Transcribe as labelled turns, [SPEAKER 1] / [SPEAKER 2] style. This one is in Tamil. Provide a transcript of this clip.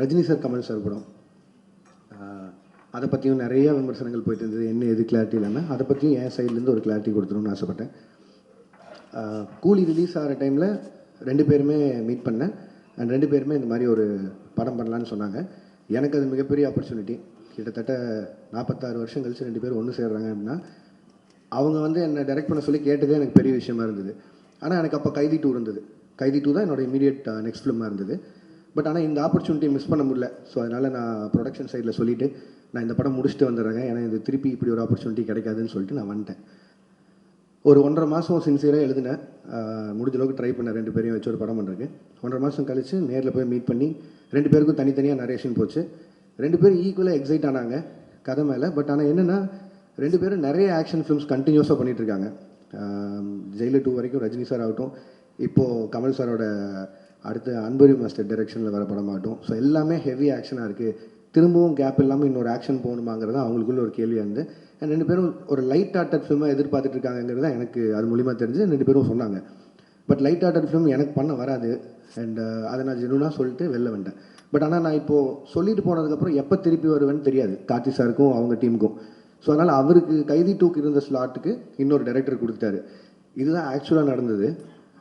[SPEAKER 1] ரஜினி சார், கமல் சார் படம். அதை பற்றியும் நிறைய விமர்சனங்கள் போயிட்டு இருந்தது. என்ன எது கிளாரிட்டி இல்லாமல் அதை பற்றியும் என் சைட்லேருந்து ஒரு கிளாரிட்டி கொடுத்துருன்னு ஆசைப்பட்டேன். கூலி ரிலீஸ் ஆகிற டைமில் 2 பேருமே மீட் பண்ணேன். அண்ட் 2 பேருமே இந்த மாதிரி ஒரு படம் பண்ணலான்னு சொன்னாங்க. எனக்கு அது மிகப்பெரிய ஆப்பர்ச்சுனிட்டி. கிட்டத்தட்ட 46 வருஷம் கழிச்சு 2 பேரும் ஒன்று சேர்றாங்க அப்படின்னா, அவங்க வந்து என்னை டைரக்ட் பண்ண சொல்லி கேட்டதே எனக்கு பெரிய விஷயமா இருந்தது. ஆனால் எனக்கு அப்போ கைதி 2 இருந்தது. கைதி 2 தான் என்னோட இமீடியட் நெக்ஸ்ட் ஃபிலிமாக இருந்தது. பட் ஆனால் இந்த ஆப்பர்ச்சுனிட்டி மிஸ் பண்ண முடியல. ஸோ அதனால் நான் ப்ரொடக்ஷன் சைடில் சொல்லிவிட்டு நான் இந்த படம் முடிச்சுட்டு வந்துடுறேங்க, ஏன்னா இது திருப்பி இப்படி ஒரு ஆப்பர்ச்சுனிட்டி கிடைக்காதுன்னு சொல்லிட்டு நான் வந்துட்டேன். ஒரு 1.5 மாதம் சின்சியராக எழுதினேன். முடிஞ்ச அளவுக்கு ட்ரை பண்ணேன் 2 பேரையும் வச்சு ஒரு படம் பண்ணுறதுக்கு. 1.5 மாதம் கழித்து நேரில் போய் மீட் பண்ணி 2 பேருக்கும் தனித்தனியாக நரேஷன் போச்சு. 2 பேரும் ஈக்குவலாக எக்ஸைட் ஆனாங்க கதை மேலே. பட் ஆனால் என்னென்னா 2 பேரும் நிறைய ஆக்ஷன் ஃபிலிம்ஸ் கண்டினியூஸாக பண்ணிகிட்ருக்காங்க. ஜெயிலர் 2 வரைக்கும் ரஜினி சார் ஆகட்டும், இப்போது கமல் சாரோட அடுத்து அன்பரி மாஸ்டர் டைரக்ஷனில் வர படமாகட்டும். ஸோ எல்லாமே ஹெவி ஆக்ஷனாக இருக்குது. திரும்பவும் கேப் இல்லாமல் இன்னொரு ஆக்ஷன் போகணுமாங்கிறது அவங்களுக்குள்ள ஒரு கேள்வியாக இருந்து, 2 பேரும் ஒரு லைட் ஹார்ட்டட் ஃபிலிமாக எதிர்பார்த்துட்டு இருக்காங்கிறது தான் எனக்கு அது மூலிமா தெரிஞ்சு 2 பேரும் சொன்னாங்க. பட் லைட் ஹார்ட்டட் ஃபிலிம் எனக்கு பண்ண வராது. அண்ட் அதை நான் ஜெனுவனாக சொல்லிட்டு வெளில வந்துட்டேன். பட் ஆனால் நான் இப்போது சொல்லிட்டு போனதுக்கப்புறம் எப்போ திருப்பி வருவேன்னு தெரியாது கார்த்தி சாருக்கும் அவங்க டீமுக்கும். ஸோ அதனால் அவருக்கு கைதி 2க்கு இருந்த ஸ்லாட்டுக்கு இன்னொரு டைரக்டர் கொடுத்துட்டாரு. இதுதான் ஆக்சுவலாக நடந்தது.